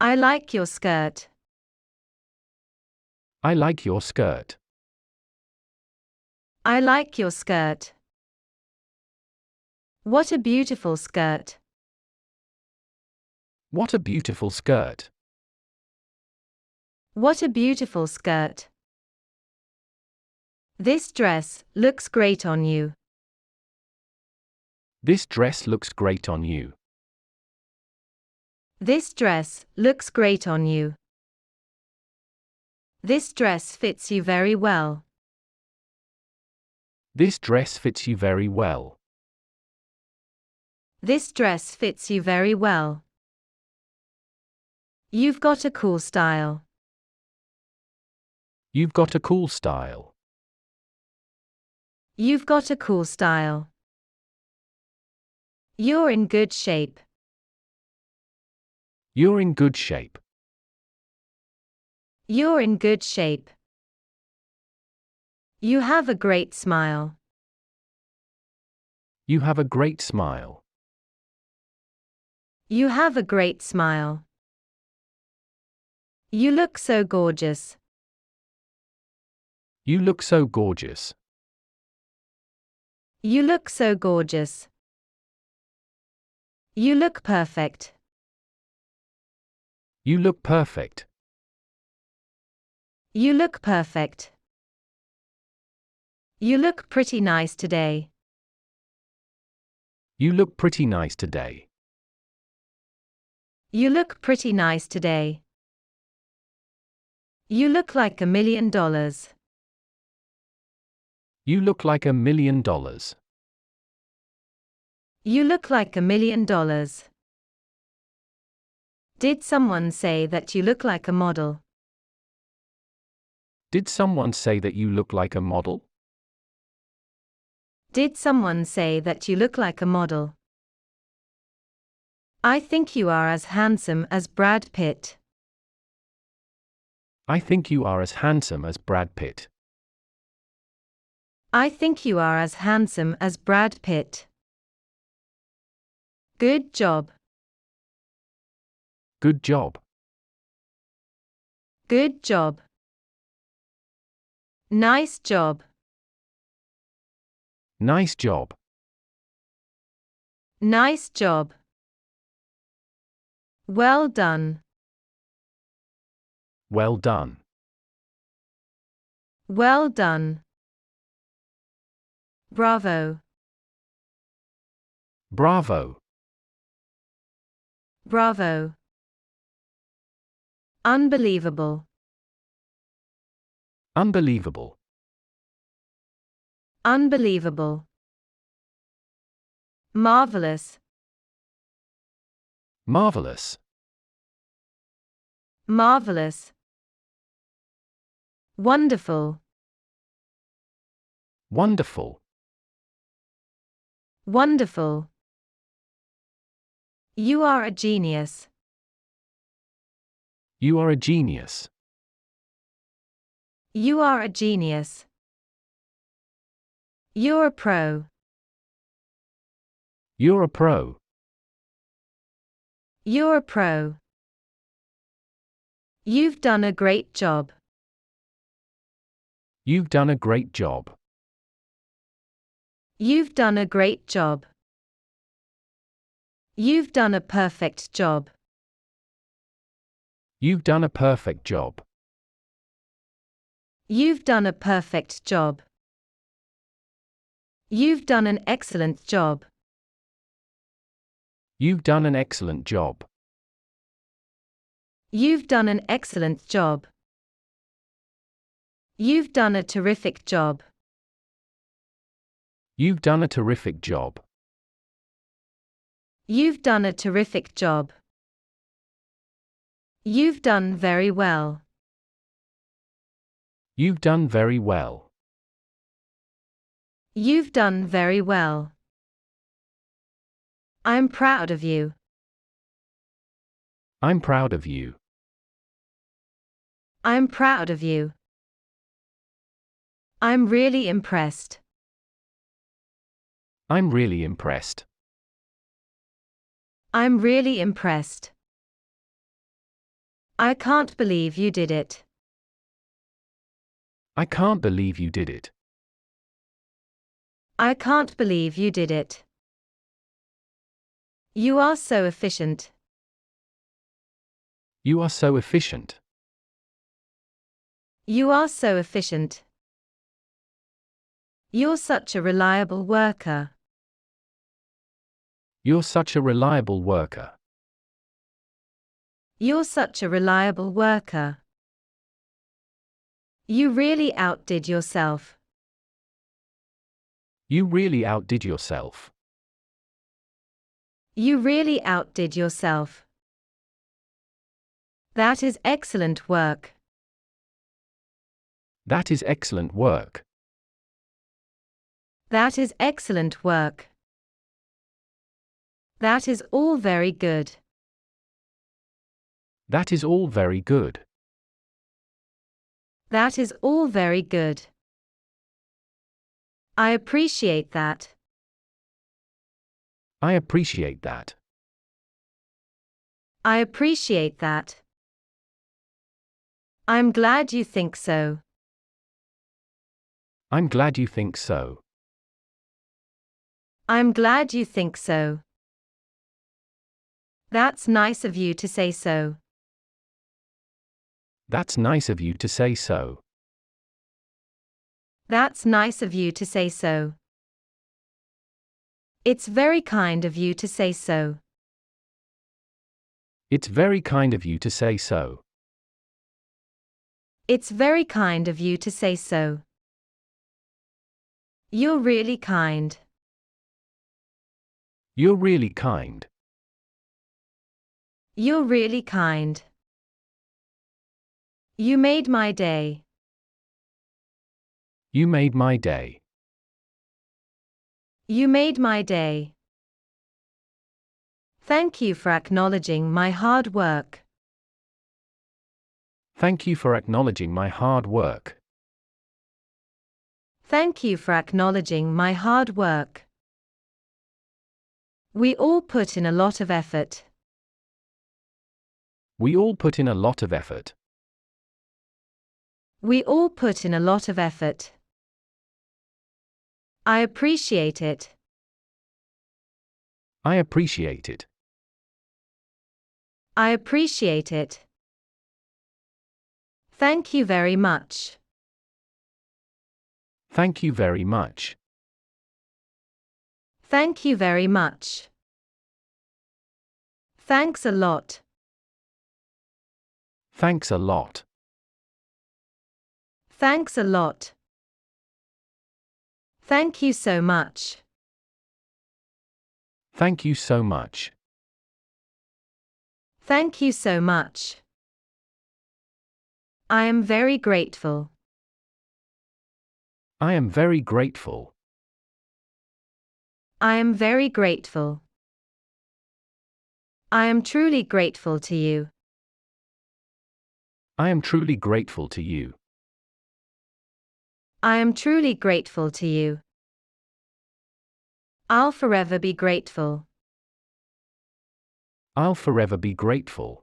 I like your skirt. I like your skirt. I like your skirt. What a beautiful skirt. What a beautiful skirt. What a beautiful skirt. This dress looks great on you. This dress looks great on you. This dress looks great on you. This dress fits you very well. This dress fits you very well. This dress fits you very well. You've got a cool style. You've got a cool style. You've got a cool style. You're in good shape. You're in good shape. You're in good shape. You have a great smile. You have a great smile. You have a great smile. You look so gorgeous. You look so gorgeous. You look so gorgeous. You look perfect. You look perfect. You look perfect. You look pretty nice today. You look pretty nice today. You look pretty nice today. You look like $1 million. You look like $1 million. You look like $1 million. Did someone say that you look like a model? Did someone say that you look like a model? Did someone say that you look like a model? I think you are as handsome as Brad Pitt. I think you are as handsome as Brad Pitt. I think you are as handsome as Brad Pitt. Good job. Good job. Good job. Nice job. Nice job. Nice job. Well done. Well done. Well done. Bravo. Bravo. Bravo. Unbelievable. Unbelievable. Unbelievable. Marvelous. Marvelous. Marvelous. Wonderful. Wonderful. Wonderful. You are a genius. You are a genius. You are a genius. You're a pro. You're a pro. You're a pro. You've done a great job. You've done a great job. You've done a great job. You've done a perfect job. You've done a perfect job. You've done a perfect job. You've done an excellent job. You've done an excellent job. You've done an excellent job. You've done a terrific job. You've done a terrific job. You've done a terrific job. You've done very well. You've done very well. You've done very well. I'm proud of you. I'm proud of you. I'm proud of you. I'm really impressed. I'm really impressed. I'm really impressed. I can't believe you did it. I can't believe you did it. I can't believe you did it. You are so efficient. You are so efficient. You are so efficient. You're such a reliable worker. You're such a reliable worker. You're such a reliable worker. You really outdid yourself. You really outdid yourself. You really outdid yourself. That is excellent work. That is excellent work. That is excellent work. That is all very good. That is all very good. That is all very good. I appreciate that. I appreciate that. I appreciate that. I'm glad you think so. I'm glad you think so. I'm glad you think so. That's nice of you to say so. That's nice of you to say so. That's nice of you to say so. It's very kind of you to say so. It's very kind of you to say so. It's very kind of you to say so. You're really kind. You're really kind. You're really kind. You made my day. You made my day. You made my day. Thank you for acknowledging my hard work. Thank you for acknowledging my hard work. Thank you for acknowledging my hard work. We all put in a lot of effort. We all put in a lot of effort. We all put in a lot of effort. I appreciate it. I appreciate it. I appreciate it. Thank you very much. Thank you very much. Thank you very much. Thanks a lot. Thanks a lot. Thanks a lot. Thank you so much. Thank you so much. Thank you so much. I am very grateful. I am very grateful. I am very grateful. I am truly grateful to you. I am truly grateful to you. I am truly grateful to you. I'll forever be grateful. I'll forever be grateful.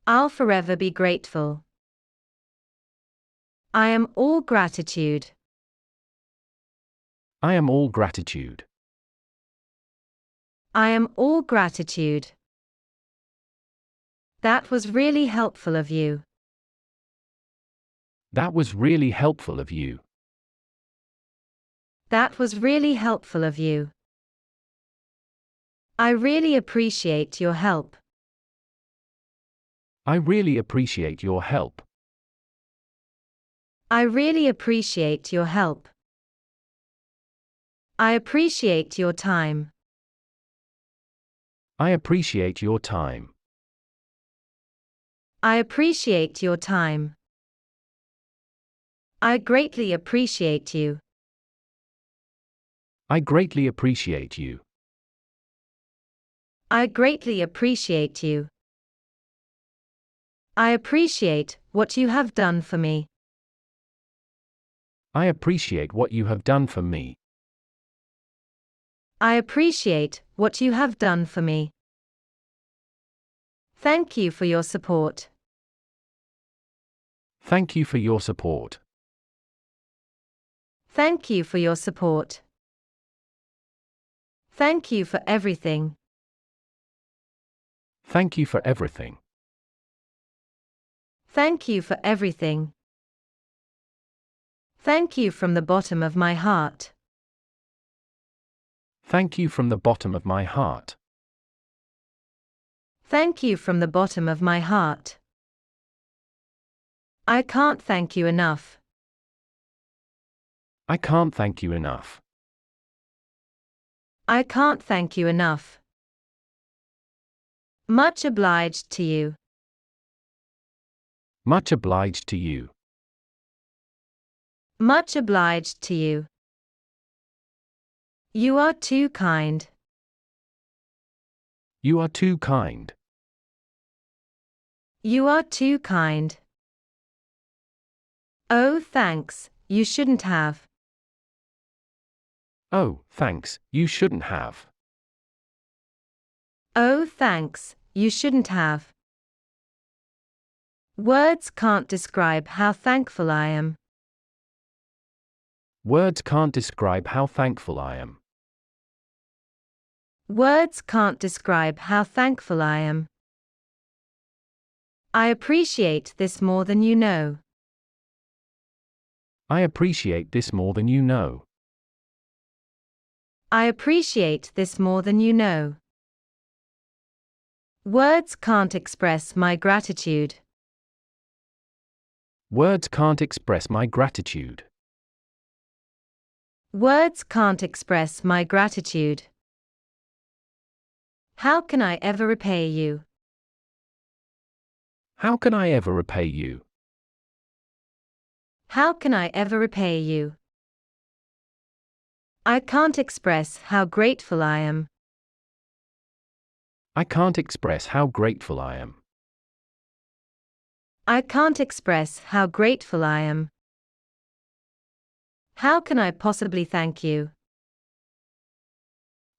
I'll forever be grateful. I am all gratitude. I am all gratitude. I am all gratitude. That was really helpful of you. That was really helpful of you. That was really helpful of you. I really appreciate your help. I really appreciate your help. I really appreciate your help. I appreciate your time. I appreciate your time. I appreciate your time. I greatly appreciate you. I greatly appreciate you. I greatly appreciate you. I appreciate what you have done for me. I appreciate what you have done for me. I appreciate what you have done for me. Thank you for your support. Thank you for your support. Thank you for your support. Thank you for everything. Thank you for everything. Thank you for everything. Thank you from the bottom of my heart. Thank you from the bottom of my heart. Thank you from the bottom of my heart. I can't thank you enough. I can't thank you enough. I can't thank you enough. Much obliged to you. Much obliged to you. Much obliged to you. You are too kind. You are too kind. You are too kind. Oh, thanks, you shouldn't have. Oh, thanks, you shouldn't have. Oh, thanks, you shouldn't have. Words can't describe how thankful I am. Words can't describe how thankful I am. Words can't describe how thankful I am. I appreciate this more than you know. I appreciate this more than you know. I appreciate this more than you know. Words can't express my gratitude. Words can't express my gratitude. Words can't express my gratitude. How can I ever repay you? How can I ever repay you? How can I ever repay you? I can't express how grateful I am. I can't express how grateful I am. I can't express how grateful I am. How can I possibly thank you?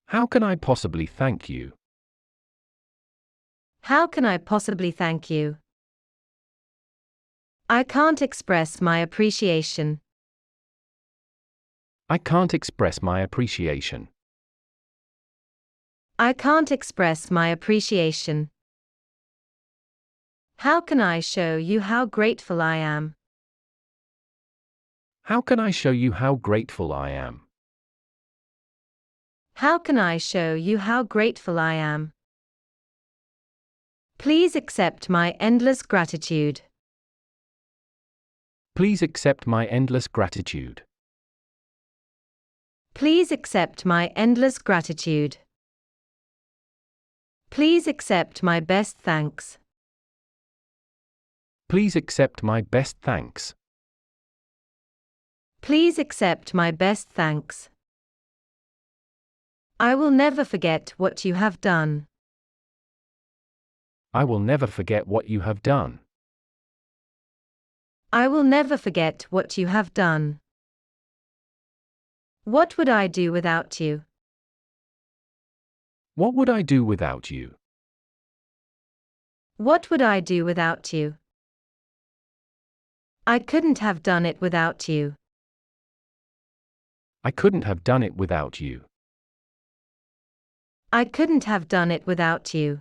How can I possibly thank you? How can I possibly thank you? I can't express my appreciation. I can't express my appreciation. I can't express my appreciation. How can I show you how grateful I am? How can I show you how grateful I am? How can I show you how grateful I am? Please accept my endless gratitude. Please accept my endless gratitude. Please accept my endless gratitude. Please accept my best thanks. Please accept my best thanks. Please accept my best thanks. I will never forget what you have done. I will never forget what you have done. I will never forget what you have done. What would I do without you? What would I do without you? What would I do without you? I couldn't have done it without you. I couldn't have done it without you. I couldn't have done it without you.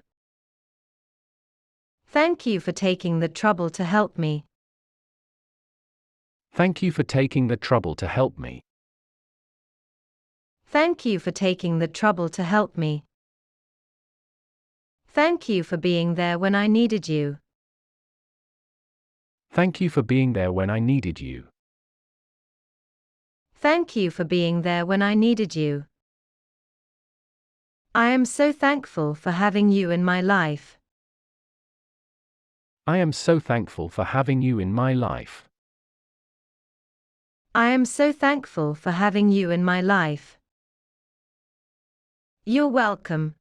Thank you for taking the trouble to help me. Thank you for taking the trouble to help me. Thank you for taking the trouble to help me. Thank you for being there when I needed you. Thank you for being there when I needed you. Thank you for being there when I needed you. I am so thankful for having you in my life. I am so thankful for having you in my life. I am so thankful for having you in my life. You're welcome.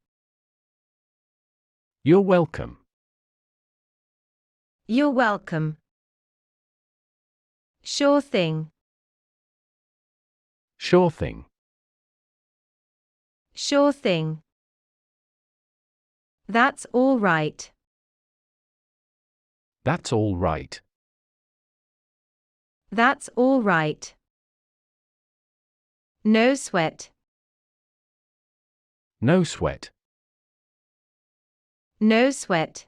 You're welcome. You're welcome. Sure thing. Sure thing. Sure thing. That's all right. That's all right. That's all right. No sweat. No sweat. No sweat.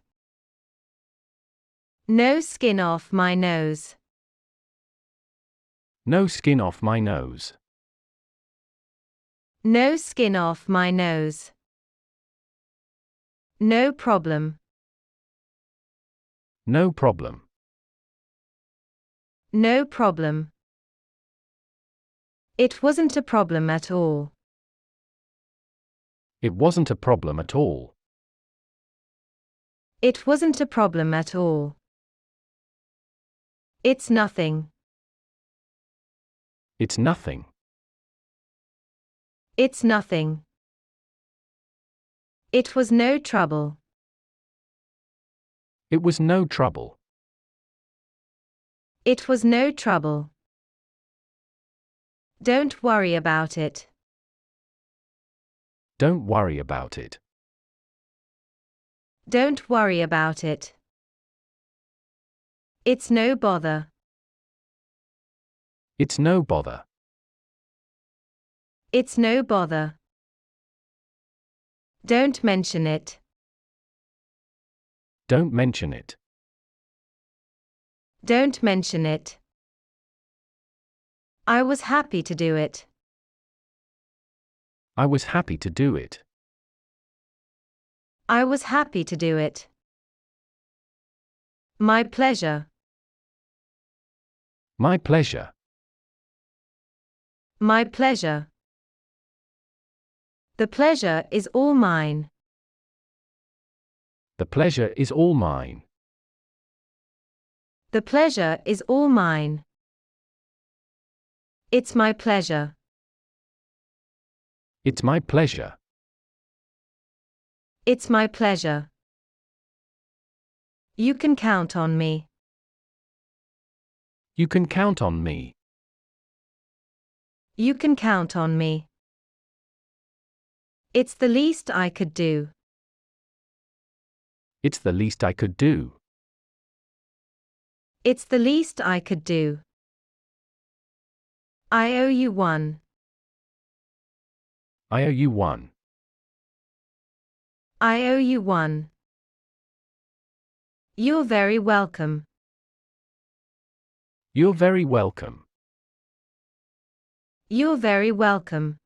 No skin off my nose. No skin off my nose. No skin off my nose. No problem. No problem. No problem. It wasn't a problem at all. It wasn't a problem at all. It wasn't a problem at all. It's nothing. It's nothing. It's nothing. It was no trouble. It was no trouble. It was no trouble. Don't worry about it. Don't worry about it. Don't worry about it. It's no bother. It's no bother. It's no bother. Don't mention it. Don't mention it. Don't mention it. I was happy to do it. I was happy to do it. I was happy to do it. My pleasure. My pleasure. My pleasure. The pleasure is all mine. The pleasure is all mine. The pleasure is all mine. It's my pleasure. It's my pleasure. It's my pleasure. You can count on me. You can count on me. You can count on me. It's the least I could do. It's the least I could do. It's the least I could do. I owe you one. I owe you one. I owe you one. You're very welcome. You're very welcome. You're very welcome.